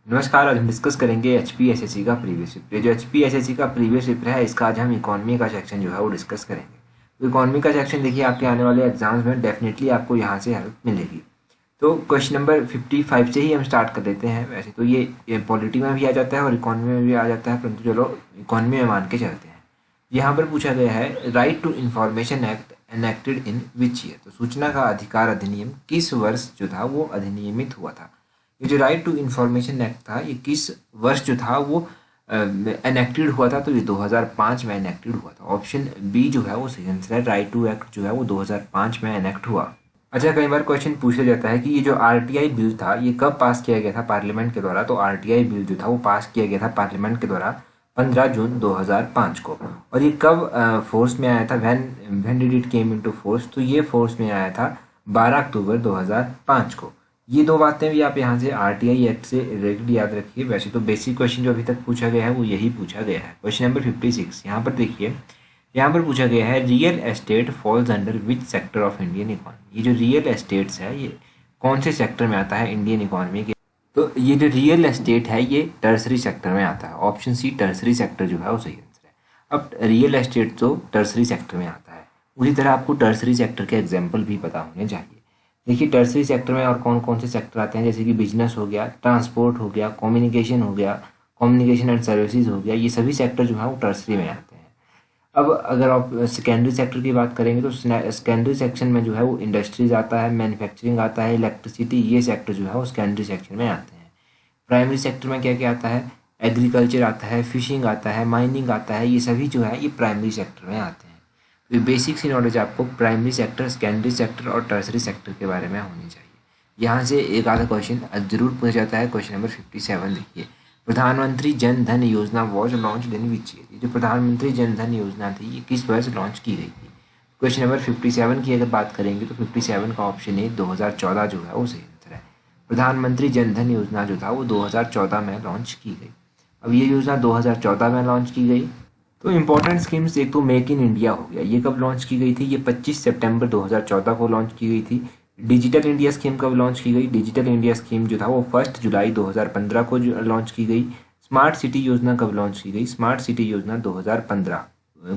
नमस्कार। आज हम डिस्कस करेंगे एचपीएसएससी का प्रीवियस पेपर। जो एचपीएसएससी का प्रीवियस पेपर है, इसका आज हम इकोनॉमी का सेक्शन जो है वो डिस्कस करेंगे। तो इकोनॉमी का सेक्शन देखिए, आपके आने वाले एग्जाम्स में डेफिनेटली आपको यहाँ से हेल्प मिलेगी। तो क्वेश्चन नंबर 55 से ही हम स्टार्ट कर देते हैं। वैसे तो ये पॉलिटी में भी आ जाता है और इकोनॉमी में भी आ जाता है, परंतु चलो इकोनॉमी में मान के चलते हैं। यहाँ पर पूछा गया है, right to information act enacted in which year. तो सूचना का अधिकार अधिनियम किस वर्ष जो था वो अधिनियमित हुआ था। ये जो राइट टू इन्फॉर्मेशन एक्ट था, ये किस वर्ष जो था वो एनेक्टेड हुआ था। तो ये 2005 में एनेक्टेड हुआ था। ऑप्शन बी जो है वो सही आंसर है। राइट टू एक्ट जो है वो 2005 में एनेक्ट हुआ। अच्छा, कई बार क्वेश्चन पूछा जाता है कि ये जो आरटीआई बिल था ये कब पास किया गया था पार्लियामेंट के द्वारा। तो आरटीआई बिल जो था वो पास किया गया था पार्लियामेंट के द्वारा 15 जून 2005 को। और ये कब फोर्स में आया था, when did it came into force. तो ये फोर्स में आया था 12 अक्टूबर 2005 को। ये दो बातें भी आप यहाँ से आरटीआई एक्ट से रिलेटेड याद रखिए। वैसे तो बेसिक क्वेश्चन जो अभी तक पूछा गया है वो यही पूछा गया है। क्वेश्चन नंबर 56 यहाँ पर देखिए, यहाँ पर पूछा गया है, real estate falls under which sector of Indian economy. ये जो रियल एस्टेट्स है ये कौन से सेक्टर में आता है इंडियन इकोनॉमी के। तो ये जो रियल एस्टेट है ये टर्सरी सेक्टर में आता है। ऑप्शन सी टर्सरी सेक्टर जो है वो सही आंसर है। अब रियल एस्टेट तो टर्सरी सेक्टर में आता है, उसी तरह आपको टर्सरी सेक्टर के एग्जाम्पल भी पता होने चाहिए। देखिए टर्सरी सेक्टर में और कौन कौन से सेक्टर आते हैं, जैसे कि बिजनेस हो गया, ट्रांसपोर्ट हो गया, कम्युनिकेशन हो गया, कम्युनिकेशन एंड सर्विसेज हो गया। ये सभी सेक्टर जो है वो टर्सरी में आते हैं। अब अगर आप सेकेंडरी सेक्टर की बात करेंगे तो सेकेंडरी सेक्शन में जो है वो इंडस्ट्रीज आता है, मैन्युफैक्चरिंग आता है, इलेक्ट्रिसिटी, ये सेक्टर जो है वो सेकेंडरी सेक्शन में आते हैं। प्राइमरी सेक्टर में क्या क्या आता है, एग्रीकल्चर आता है, फिशिंग आता है, माइनिंग आता है। ये सभी जो है ये प्राइमरी सेक्टर में आते हैं। तो ये बेसिक सी नॉलेज आपको प्राइमरी सेक्टर, सेकेंडरी सेक्टर और टर्सरी सेक्टर के बारे में होनी चाहिए। यहाँ से एक आधा क्वेश्चन जरूर पूछा जाता है। क्वेश्चन नंबर 57 देखिए, प्रधानमंत्री जन धन योजना was launch in which year. ये जो प्रधानमंत्री जन धन योजना थी ये किस वर्ष लॉन्च की गई थी। क्वेश्चन नंबर 57 की अगर बात करेंगे तो 57 का ऑप्शन ए 2014 जो है वो सही आंसर है। प्रधानमंत्री जन धन योजना जो था वो 2014 में लॉन्च की गई। अब ये योजना 2014 में लॉन्च की गई। तो इम्पोर्टेंट स्कीम्स, एक तो मेक इन इंडिया हो गया, ये कब लॉन्च की गई थी, ये 25 सितंबर 2014 को लॉन्च की गई थी। डिजिटल इंडिया स्कीम कब लॉन्च की गई, डिजिटल इंडिया स्कीम जो था वो 1 जुलाई 2015 को लॉन्च की गई। स्मार्ट सिटी योजना कब लॉन्च की गई, स्मार्ट सिटी योजना 2015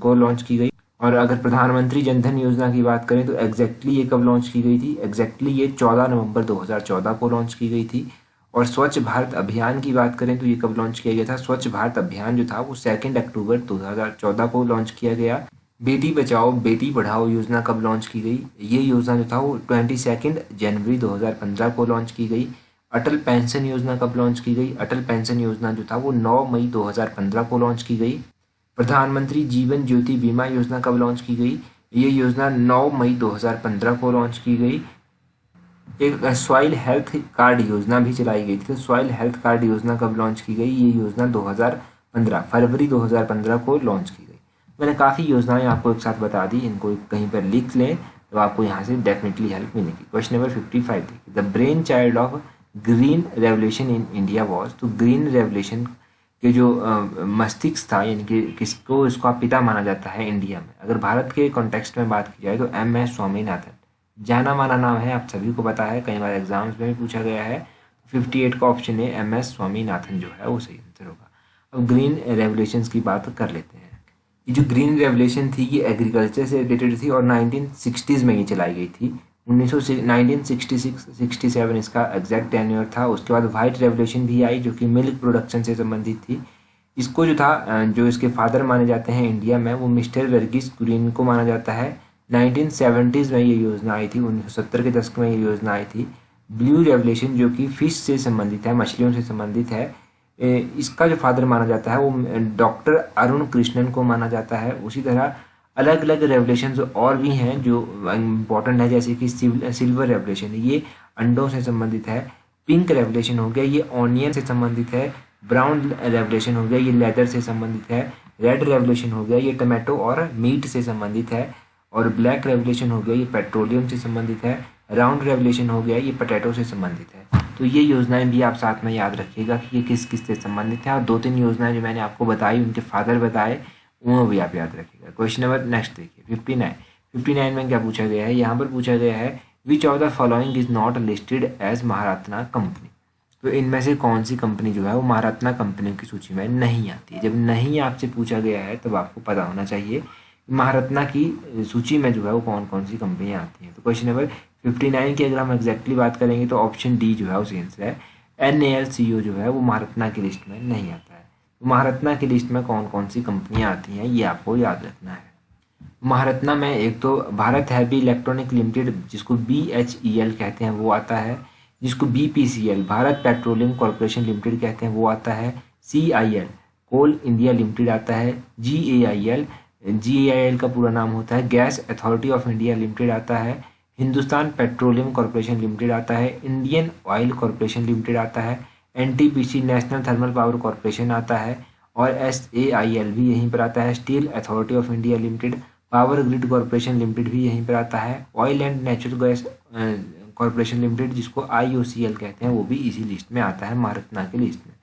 को लॉन्च की गई। और अगर प्रधानमंत्री जनधन योजना की बात करें तो एग्जैक्टली ये कब लॉन्च की गई थी, एग्जैक्टली ये 14 नवंबर 2014 को लॉन्च की गई थी। और स्वच्छ भारत अभियान की बात करें तो ये कब लॉन्च किया गया था, स्वच्छ भारत अभियान जो था वो 2 अक्टूबर 2014 को लॉन्च किया गया। बेटी बचाओ बेटी पढ़ाओ योजना कब लॉन्च की गई, ये योजना जो था वो 22 जनवरी 2015 को लॉन्च की गई। अटल पेंशन योजना कब लॉन्च की गई, अटल पेंशन योजना जो था वो 9 मई 2015 को लॉन्च की गई। प्रधानमंत्री जीवन ज्योति बीमा योजना कब लॉन्च की गई, ये योजना 9 मई 2015 को लॉन्च की गई। एक सॉइल हेल्थ कार्ड योजना भी चलाई गई थी। तो सॉइल हेल्थ कार्ड योजना कब लॉन्च की गई, ये योजना 2015 फरवरी 2015 को लॉन्च की गई। मैंने काफ़ी योजनाएं आपको एक साथ बता दी, इनको कहीं पर लिख लें तो आपको यहाँ से डेफिनेटली हेल्प मिलेगी। क्वेश्चन नंबर 55 देखिए, the brain child of green revolution in India was. तो ग्रीन रेवोल्यूशन के जो मस्तिष्क था, यानी कि किसको इसका पिता माना जाता है इंडिया में, अगर भारत के कॉन्टेक्स्ट में बात की जाए तो MS स्वामीनाथन। जाना माना नाम है, आप सभी को पता है, कई बार एग्जाम्स में भी पूछा गया है। 58 का ऑप्शन है MS स्वामीनाथन जो है वो सही आंसर होगा। अब ग्रीन रेवोल्यूशन की बात कर लेते हैं। ये जो ग्रीन रेवोल्यूशन थी ये एग्रीकल्चर से रिलेटेड थी और 1960s में ये चलाई गई थी। 1966-67 इसका एग्जैक्ट टेन्योर था। उसके बाद वाइट रेवोल्यूशन भी आई जो कि मिल्क प्रोडक्शन से संबंधित थी। इसको जो था, जो इसके फादर माने जाते हैं इंडिया में, वो मिस्टर वर्गीस कुरियन को माना जाता है। 1970s में ये योजना आई थी, 1970 के दशक में ये योजना आई थी। ब्लू रेवोल्यूशन जो कि फिश से संबंधित है, मछलियों से संबंधित है, इसका जो फादर माना जाता है वो डॉक्टर अरुण कृष्णन को माना जाता है। उसी तरह अलग अलग रेवोल्यूशन और भी हैं जो इम्पोर्टेंट है, जैसे कि सिल्वर रेवोल्यूशन, ये अंडों से संबंधित है। पिंक रेवोल्यूशन हो गया, ये ऑनियन से संबंधित है। ब्राउन रेवोल्यूशन हो गया, ये लेदर से संबंधित है। रेड रेवोल्यूशन हो गया, ये टमाटो और मीट से संबंधित है। और ब्लैक रेवोल्यूशन हो गया, ये पेट्रोलियम से संबंधित है। राउंड रेवोल्यूशन हो गया, ये पोटैटो से संबंधित है। तो ये योजनाएं भी आप साथ में याद रखिएगा कि ये किस किस से संबंधित है। और 2-3 योजनाएं जो मैंने आपको बताई, उनके फादर बताए, वो भी आप याद रखिएगा। क्वेश्चन नंबर नेक्स्ट देखिए, 59 में क्या पूछा गया है, यहाँ पर पूछा गया है which of the following is not listed as Maharatna company. तो इनमें से कौन सी कंपनी जो है वो महारत्ना कंपनियों की सूची में नहीं आती है। जब नहीं आपसे पूछा गया है तब आपको पता होना चाहिए कि महारत्ना की सूची में जो है वो कौन कौन सी कंपनियाँ आती हैं। तो क्वेश्चन नंबर 59 की अगर हम एग्जैक्टली बात करेंगे तो ऑप्शन डी जो है वो सही आंसर है। NALCO जो है वो महारत्ना की लिस्ट में नहीं आता है। तो महारत्ना की लिस्ट में कौन कौन सी कंपनियाँ आती हैं ये आपको याद रखना है। महारत्ना में एक तो भारत हैवी इलेक्ट्रॉनिक लिमिटेड जिसको BHEL कहते हैं वो आता है, जिसको BPCL Bharat petroleum corporation limited कहते हैं वो आता है, CIL कोल इंडिया लिमिटेड आता है, GAIL का पूरा नाम होता है gas authority of India limited आता है, हिंदुस्तान पेट्रोलियम कॉरपोरेशन लिमिटेड आता है, इंडियन ऑयल कॉरपोरेशन लिमिटेड आता है, NTPC national thermal power corporation आता है और SAIL भी यहीं पर आता है, steel authority of India limited, power grid corporation limited भी यहीं पर आता है, oil and natural gas corporation limited जिसको IOCL कहते हैं वो भी इसी लिस्ट में आता है महारत्ना की लिस्ट में।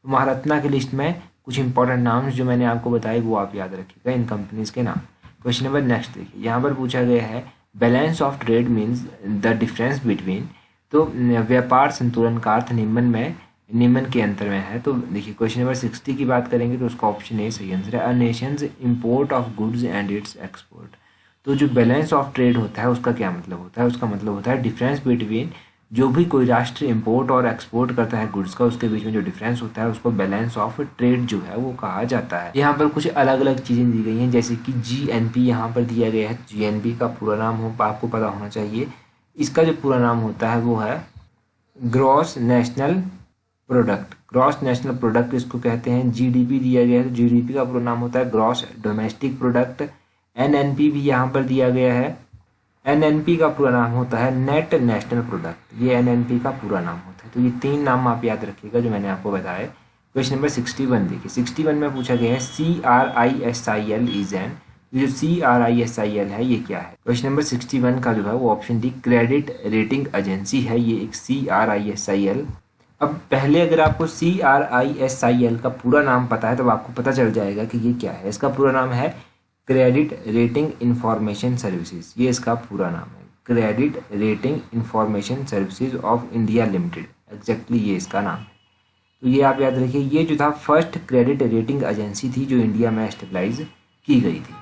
तो महारत्ना की लिस्ट में कुछ इंपॉर्टेंट नाम जो मैंने आपको बताए वो आप याद रखिएगा इन कंपनीज के नाम। क्वेश्चन नंबर नेक्स्ट देखिए, यहाँ पर पूछा गया है balance of trade means the difference between, तो व्यापार संतुलन का अर्थ निम्न के अंतर में है। तो देखिए क्वेश्चन नंबर 60 की बात करेंगे तो उसका ऑप्शन ए सही आंसर है, अ Nations import of goods and it's export. तो जो बैलेंस ऑफ ट्रेड होता है उसका क्या मतलब होता है, उसका मतलब होता है डिफरेंस बिटवीन, जो भी कोई राष्ट्र इंपोर्ट और एक्सपोर्ट करता है गुड्स का उसके बीच में जो डिफरेंस होता है उसको बैलेंस ऑफ ट्रेड जो है वो कहा जाता है। यहाँ पर कुछ अलग अलग चीज़ें दी गई हैं जैसे कि GNP यहाँ पर दिया गया है, GNP का पूरा नाम हो आपको पता होना चाहिए। इसका जो पूरा नाम होता है वो है gross national product, gross national product इसको कहते हैं। GDP दिया गया है तो GDP का पूरा नाम होता है ग्रॉस डोमेस्टिक प्रोडक्ट। NNP भी यहाँ पर दिया गया है, NNP का पूरा नाम होता है नेट नेशनल प्रोडक्ट, ये NNP का पूरा नाम होता है। तो ये 3 नाम आप याद रखिएगा जो मैंने आपको बताए। क्वेश्चन नंबर 61 देखिए, 61 में पूछा गया है CRISIL इज एन, जो CRISIL है ये क्या है। क्वेश्चन नंबर 61 का जो है वो option D credit rating agency है ये एक CRISIL। अब पहले अगर आपको CRISIL का पूरा नाम पता है तो आपको पता चल जाएगा कि ये क्या है। इसका पूरा नाम है क्रेडिट रेटिंग इंफॉर्मेशन सर्विसेज, ये इसका पूरा नाम है, credit rating information services of India limited, exactly ये इसका नाम है। तो ये आप याद रखिए, ये जो था फर्स्ट क्रेडिट रेटिंग एजेंसी थी जो इंडिया में एस्टेब्लाइज की गई थी।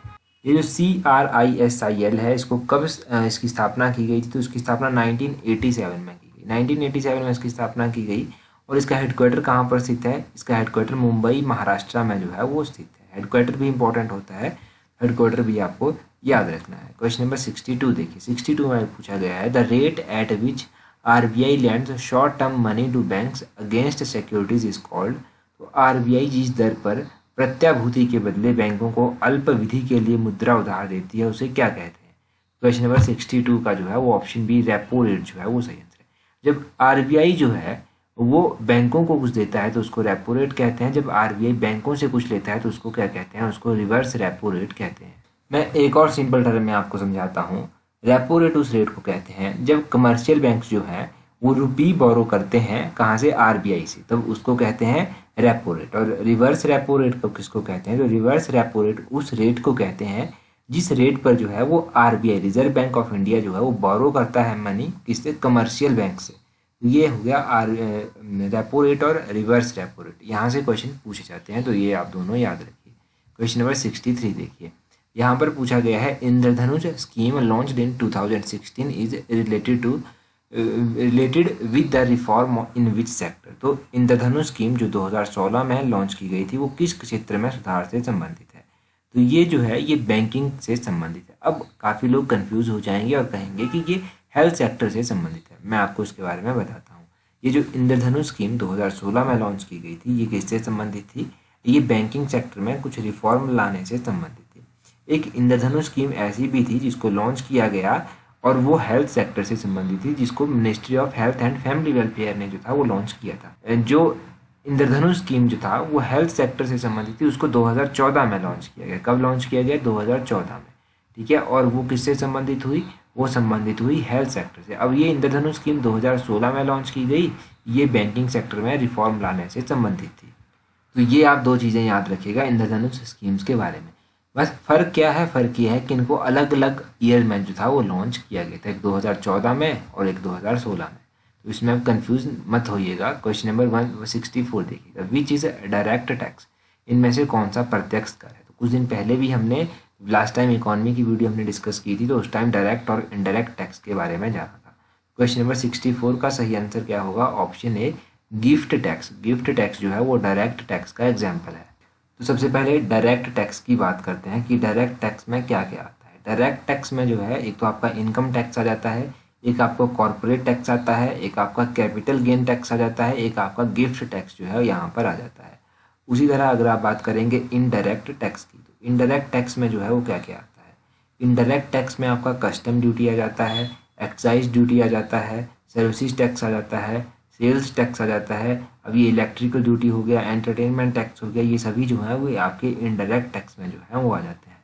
ये जो CRISIL है इसको कब इसकी स्थापना की गई थी, तो इसकी स्थापना 1987 में की गई, 1987 में इसकी स्थापना की गई। और इसका हेडक्वार्टर कहाँ पर स्थित है, इसका हेडक्वार्टर मुंबई महाराष्ट्र में जो है वो स्थित है। हेडक्वार्टर भी इंपॉर्टेंट होता है, हेडक्वार्टर भी आपको याद रखना है। क्वेश्चन नंबर 62 देखिए, 62 में पूछा गया है the rate at which RBI lends short term money to banks against securities is called. तो RBI जिस दर पर प्रत्याभूति के बदले बैंकों को अल्प अवधि के लिए मुद्रा उधार देती है उसे क्या कहते हैं। क्वेश्चन नंबर 62 का जो है वो ऑप्शन बी रेपो रेट जो है वो सही आंसर है। जब RBI जो है वो बैंकों को कुछ देता है तो उसको रेपो रेट कहते हैं, जब RBI बैंकों से कुछ लेता है तो उसको क्या कहते हैं, उसको रिवर्स रेपो रेट कहते हैं। मैं एक और सिंपल टर्म में आपको समझाता हूँ। रेपो रेट उस रेट को कहते हैं जब कमर्शियल बैंक जो हैं वो रुपी बोरो करते हैं कहाँ से, RBI से, तब उसको कहते हैं रेपो रेट। और रिवर्स रेपो रेट को किसको कहते हैं, तो रिवर्स रेपो रेट उस रेट को कहते हैं जिस रेट पर जो है वो RBI reserve bank of India जो है वो बोरो करता है मनी किससे, कमर्शियल बैंक से। ये हो गया रेपो रेट और रिवर्स रेपो रेट, यहाँ से क्वेश्चन पूछे जाते हैं तो ये आप दोनों याद रखिए। क्वेश्चन नंबर 63 देखिए, यहाँ पर पूछा गया है Indradhanush scheme launched in 2016 is related with the reform in which sector. तो इंद्रधनुष स्कीम जो 2016 में लॉन्च की गई थी वो किस क्षेत्र में सुधार से संबंधित है, तो ये जो है ये बैंकिंग से संबंधित है। अब काफ़ी लोग कंफ्यूज हो जाएंगे और कहेंगे कि ये हेल्थ सेक्टर से संबंधित है, मैं आपको इसके बारे में बताता हूँ। ये जो इंद्रधनुष स्कीम 2016 में लॉन्च की गई थी ये किससे संबंधित थी, ये बैंकिंग सेक्टर में कुछ रिफॉर्म लाने से संबंधित थी। एक इंद्रधनुष स्कीम ऐसी भी थी जिसको लॉन्च किया गया और वो हेल्थ सेक्टर से संबंधित थी, जिसको ministry of health and family welfare ने जो था वो लॉन्च किया था। जो इंद्रधनुष स्कीम जो था वो हेल्थ सेक्टर से संबंधित थी, उसको 2014 में लॉन्च किया गया। कब लॉन्च किया गया, 2014 में, ठीक है। और वो किससे संबंधित हुई, वो संबंधित हुई हेल्थ सेक्टर से। अब ये इंद्रधनुष स्कीम 2016 में लॉन्च की गई, ये बैंकिंग सेक्टर में रिफॉर्म लाने से संबंधित थी। तो ये आप 2 चीज़ें याद रखिएगा इंद्रधनुष स्कीम्स के बारे में। बस फ़र्क क्या है, फ़र्क ये है कि इनको अलग अलग ईयर में जो था वो लॉन्च किया गया था, एक 2014 में और एक 2016 में। तो इसमें आप कंफ्यूज मत होइएगा। क्वेश्चन नंबर 164 देखिएगा, विच इज़ डायरेक्ट टैक्स, इनमें से कौन सा प्रत्यक्ष कर है। तो कुछ दिन पहले भी हमने लास्ट टाइम इकोनॉमी की वीडियो हमने डिस्कस की थी, तो उस टाइम डायरेक्ट और इनडायरेक्ट टैक्स के बारे में जाना था। क्वेश्चन नंबर 64 का सही आंसर क्या होगा, option a gift tax. Gift tax जो है वो डायरेक्ट टैक्स का एग्जाम्पल है। तो सबसे पहले डायरेक्ट टैक्स की बात करते हैं कि डायरेक्ट टैक्स में क्या क्या आता है। डायरेक्ट टैक्स में जो है एक तो आपका इनकम टैक्स आ जाता है, एक आपको कॉर्पोरेट टैक्स आता है, एक आपका कैपिटल गेन टैक्स आ जाता है, एक आपका गिफ्ट टैक्स जो है यहाँ पर आ जाता है। उसी तरह अगर आप बात करेंगे इनडायरेक्ट टैक्स की, तो इनडायरेक्ट टैक्स में जो है वो क्या क्या आता है। इनडायरेक्ट टैक्स में आपका कस्टम ड्यूटी आ जाता है, एक्साइज ड्यूटी आ जाता है, सर्विसेज टैक्स आ जाता है, सेल्स टैक्स आ जाता है। अब ये इलेक्ट्रिकल ड्यूटी हो गया, एंटरटेनमेंट टैक्स हो गया, ये सभी जो है वो आपके इनडायरेक्ट टैक्स में जो है वो आ जाते हैं।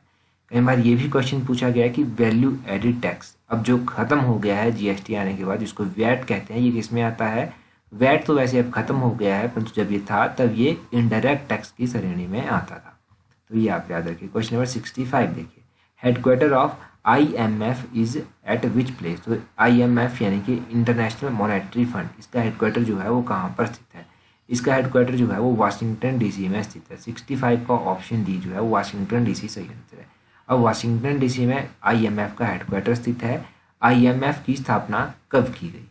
कई बार ये भी क्वेश्चन पूछा गया है कि वैल्यू एडिड टैक्स, अब जो खत्म हो गया है जीएसटी आने के बाद, जिसको वैट कहते हैं, ये किस में आता है। वैट तो वैसे अब खत्म हो गया है, परंतु जब ये था तब ये इनडायरेक्ट टैक्स की श्रेणी में आता था। तो ये आप याद रखिए। क्वेश्चन नंबर 65 देखिए, headquarter of IMF is eight which place. तो IMF यानी कि इंटरनेशनल मॉनेटरी फंड, इसका हेडक्वार्टर जो है वो कहाँ पर स्थित है। इसका हेडक्वार्टर जो है वो वाशिंगटन डीसी में स्थित है। 65 का ऑप्शन डी जो है वो वाशिंगटन डीसी सही आंसर है। अब वाशिंगटन डीसी में IMF का हेडक्वार्टर स्थित है। IMF की स्थापना कब की गई।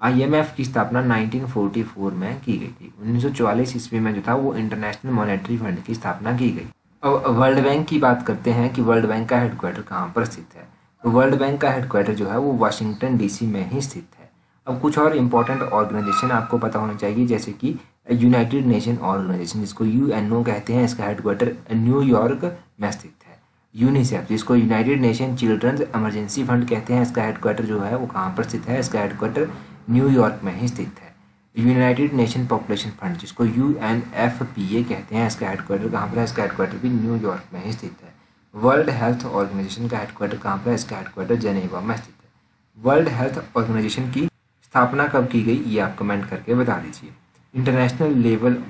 IMF की स्थापना 1944 में की गई थी। 1944 ईस्वी में जो था वो इंटरनेशनल मॉनेटरी फंड की स्थापना की गई। अब वर्ल्ड बैंक की बात करते हैं कि वर्ल्ड बैंक का हेडक्वार्टर कहाँ पर स्थित है। तो वर्ल्ड बैंक का हेडक्वार्टर जो है वो वाशिंगटन डीसी में ही स्थित है। अब कुछ और इम्पोर्टेंट ऑर्गेनाइजेशन आपको पता होना चाहिए, जैसे कि यूनाइटेड नेशन ऑर्गेनाइजेशन, जिसको UNO कहते हैं, इसका हेडक्वार्टर न्यूयॉर्क में स्थित है। यूनिसेफ, जिसको United Nation children's emergency fund कहते हैं, इसका हेडक्वार्टर जो है वो कहाँ पर स्थित है। इसका हेडक्वार्टर न्यूयॉर्क में ही स्थित है। यूनाइटेड नेशन पॉपुलेशन फंड, जिसको UNFPA कहते हैं, इसका हेडक्वार्टर कहाँ पर है। इसका हेडक्वार्टर भी न्यूयॉर्क में ही स्थित है। वर्ल्ड हेल्थ ऑर्गेनाइजेशन का हेडक्वार्टर कहाँ पर है। इसका हेडक्वार्टर जेनेवा में स्थित है। वर्ल्ड हेल्थ ऑर्गेनाइजेशन की स्थापना कब की गई, ये आप कमेंट करके बता दीजिए। इंटरनेशनल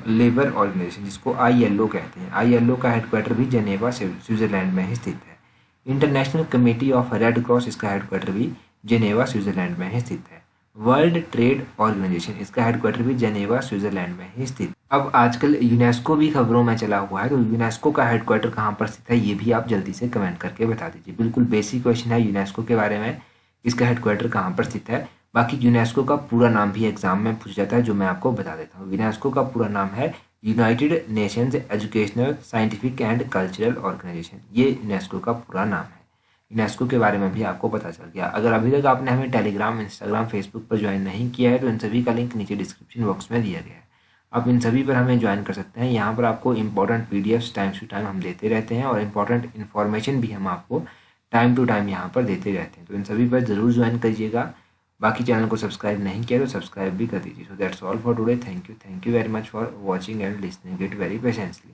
लेबर ऑर्गेनाइजेशन, जिसको ILO कहते हैं, ILO का हेडक्वार्टर भी जेनेवा स्विट्जरलैंड में ही स्थित है। International committee of red cross, इसका हेडक्वार्टर भी जेनेवा स्विट्जरलैंड में ही स्थित है। वर्ल्ड ट्रेड ऑर्गेनाइजेशन, इसका हेडक्वार्टर भी जेनेवा स्विट्जरलैंड में ही स्थित। अब आजकल यूनेस्को भी खबरों में चला हुआ है, तो यूनेस्को का हेडक्वार्टर कहाँ पर स्थित है, ये भी आप जल्दी से कमेंट करके बता दीजिए। बिल्कुल बेसिक क्वेश्चन है यूनेस्को के बारे में, इसका हेडक्वार्टर कहाँ पर स्थित है। बाकी यूनेस्को का पूरा नाम भी एग्जाम में पूछा जाता है, जो मैं आपको बता देता हूँ। यूनेस्को का पूरा नाम है United Nations educational, scientific and cultural organisation. ये यूनेस्को का पूरा नाम है। यूनेस्को के बारे में भी आपको पता चल गया। अगर अभी तक आपने हमें टेलीग्राम, इंस्टाग्राम, फेसबुक पर ज्वाइन नहीं किया है, तो इन सभी का लिंक नीचे डिस्क्रिप्शन बॉक्स में दिया गया है। आप इन सभी पर हमें ज्वाइन कर सकते हैं। यहाँ पर आपको important PDFs time to time हम देते रहते हैं, और इंपॉर्टेंट इन्फॉर्मेशन भी हम आपको टाइम टू टाइम यहाँ पर देते रहते हैं। तो इन सभी पर जरूर ज्वाइन करिएगा। बाकी चैनल को सब्सक्राइब नहीं किया तो सब्सक्राइब भी कर दीजिए। So that's all for today. Thank you very much for watching and listening it very patiently.